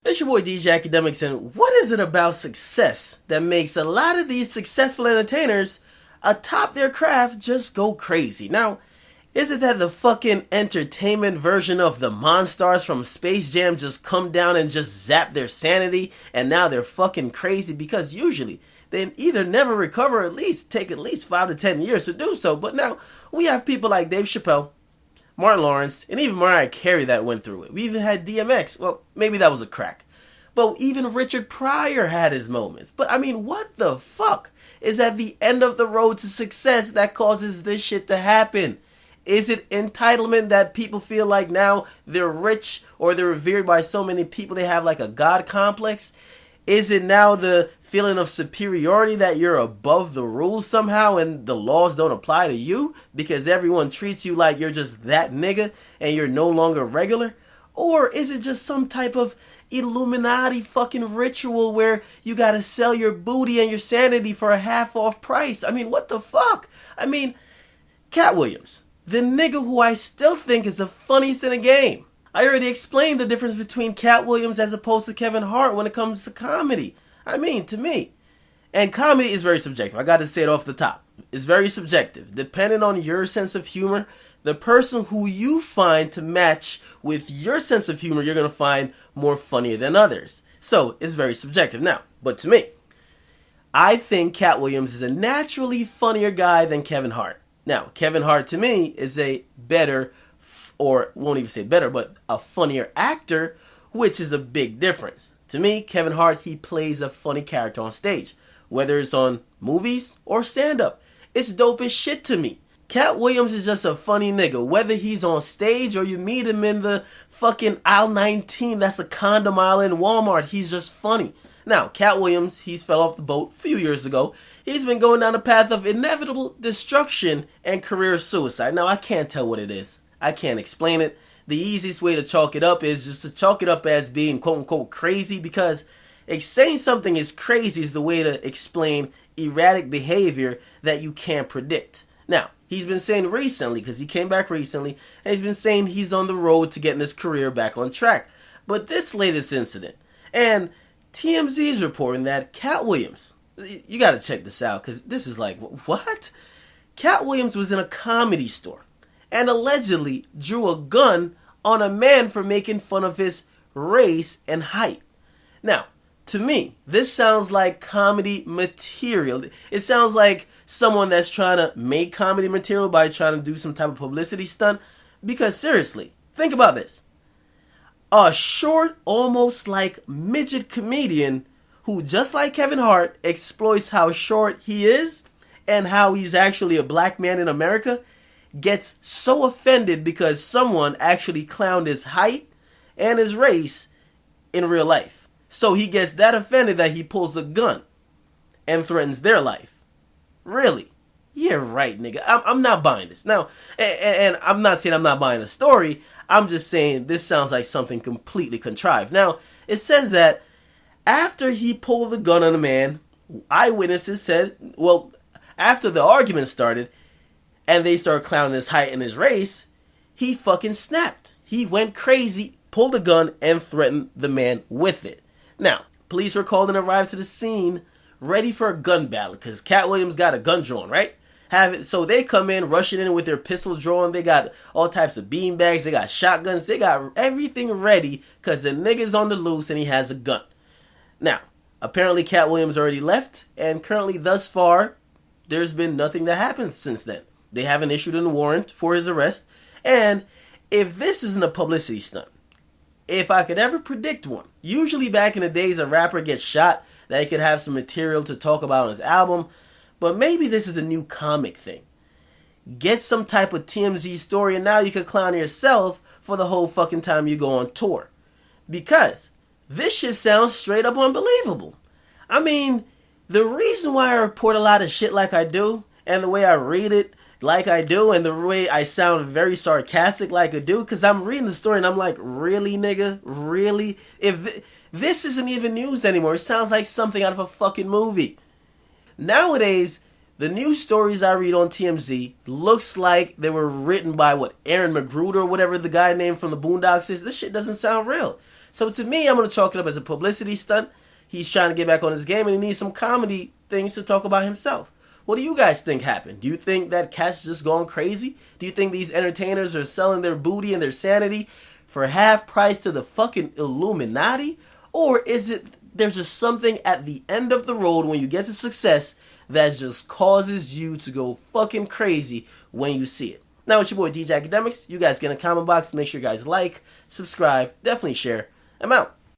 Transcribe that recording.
It's your boy DJ Akademiks, and what is it about success that makes a lot of these successful entertainers atop their craft just go crazy? Now, is it that the fucking entertainment version of the Monstars from Space Jam just come down and just zap their sanity and now they're fucking crazy? Because usually they either never recover or at least take at least 5 to 10 years to do so. But now we have people like Dave Chappelle, Martin Lawrence, and even Mariah Carey that went through it. We even had DMX. Well, maybe that was a crack. But even Richard Pryor had his moments. But I mean, what the fuck is at the end of the road to success that causes this shit to happen? Is it entitlement that people feel like now they're rich or they're revered by so many people they have like a god complex? Is it now the feeling of superiority that you're above the rules somehow and the laws don't apply to you because everyone treats you like you're just that nigga and you're no longer regular? Or is it just some type of Illuminati fucking ritual where you gotta sell your booty and your sanity for a half off price? I mean, what the fuck? I mean, Katt Williams, the nigga who I still think is the funniest in the game. I already explained the difference between Katt Williams as opposed to Kevin Hart when it comes to comedy. I mean, to me. And comedy is very subjective. I gotta say it off the top. It's very subjective. Depending on your sense of humor, the person who you find to match with your sense of humor, you're gonna find more funnier than others. So, it's very subjective. Now, but to me, I think Katt Williams is a naturally funnier guy than Kevin Hart. Now, Kevin Hart to me is a better, or won't even say better, but a funnier actor, which is a big difference. To me, Kevin Hart, he plays a funny character on stage, whether it's on movies or stand-up. It's dope as shit to me. Katt Williams is just a funny nigga, whether he's on stage or you meet him in the fucking aisle 19, that's a condom aisle in Walmart. He's just funny. Now, Katt Williams, he's fell off the boat a few years ago. He's been going down a path of inevitable destruction and career suicide. Now, I can't tell what it is. I can't explain it. The easiest way to chalk it up is just to chalk it up as being quote-unquote crazy, because saying something is crazy is the way to explain erratic behavior that you can't predict. Now, he's been saying recently, because he came back recently, and he's been saying he's on the road to getting his career back on track. But this latest incident, and TMZ is reporting that Katt Williams, you gotta check this out, because this is like, what? Katt Williams was in a comedy store and allegedly drew a gun on a man for making fun of his race and height. Now, to me, this sounds like comedy material. It sounds like someone that's trying to make comedy material by trying to do some type of publicity stunt. Because seriously, think about this. A short, almost like midget comedian who, just like Kevin Hart, exploits how short he is and how he's actually a black man in America, gets so offended because someone actually clowned his height and his race in real life. So he gets that offended that he pulls a gun and threatens their life. Really? Yeah, right, nigga. I'm not buying this. Now, and I'm not saying I'm not buying the story. I'm just saying this sounds like something completely contrived. Now, it says that after he pulled the gun on the man, eyewitnesses said, well, after the argument started and they started clowning his height and his race, he fucking snapped. He went crazy, pulled a gun, and threatened the man with it. Now, police were called and arrived to the scene ready for a gun battle because Katt Williams got a gun drawn, right? So they come in, rushing in with their pistols drawn. They got all types of beanbags. They got shotguns. They got everything ready because the nigga's on the loose and he has a gun. Now, apparently Katt Williams already left, and currently thus far, there's been nothing that happened since then. They haven't issued a warrant for his arrest. And if this isn't a publicity stunt, if I could ever predict one, usually back in the days a rapper gets shot, that he could have some material to talk about on his album, but maybe this is a new comic thing. Get some type of TMZ story and now you can clown yourself for the whole fucking time you go on tour. Because this shit sounds straight up unbelievable. I mean, the reason why I report a lot of shit like I do, and the way I read it like I do, and the way I sound very sarcastic like I do, because I'm reading the story and I'm like, really, nigga? Really? This isn't even news anymore. It sounds like something out of a fucking movie. Nowadays, the news stories I read on TMZ looks like they were written by, Aaron McGruder or whatever the guy named from the Boondocks is. This shit doesn't sound real. So to me, I'm going to chalk it up as a publicity stunt. He's trying to get back on his game and he needs some comedy things to talk about himself. What do you guys think happened? Do you think that Katt's just gone crazy? Do you think these entertainers are selling their booty and their sanity for half price to the fucking Illuminati? Or is it there's just something at the end of the road when you get to success that just causes you to go fucking crazy when you see it? Now it's your boy DJ Akademiks. You guys get in the comment box. Make sure you guys like, subscribe, definitely share. I'm out.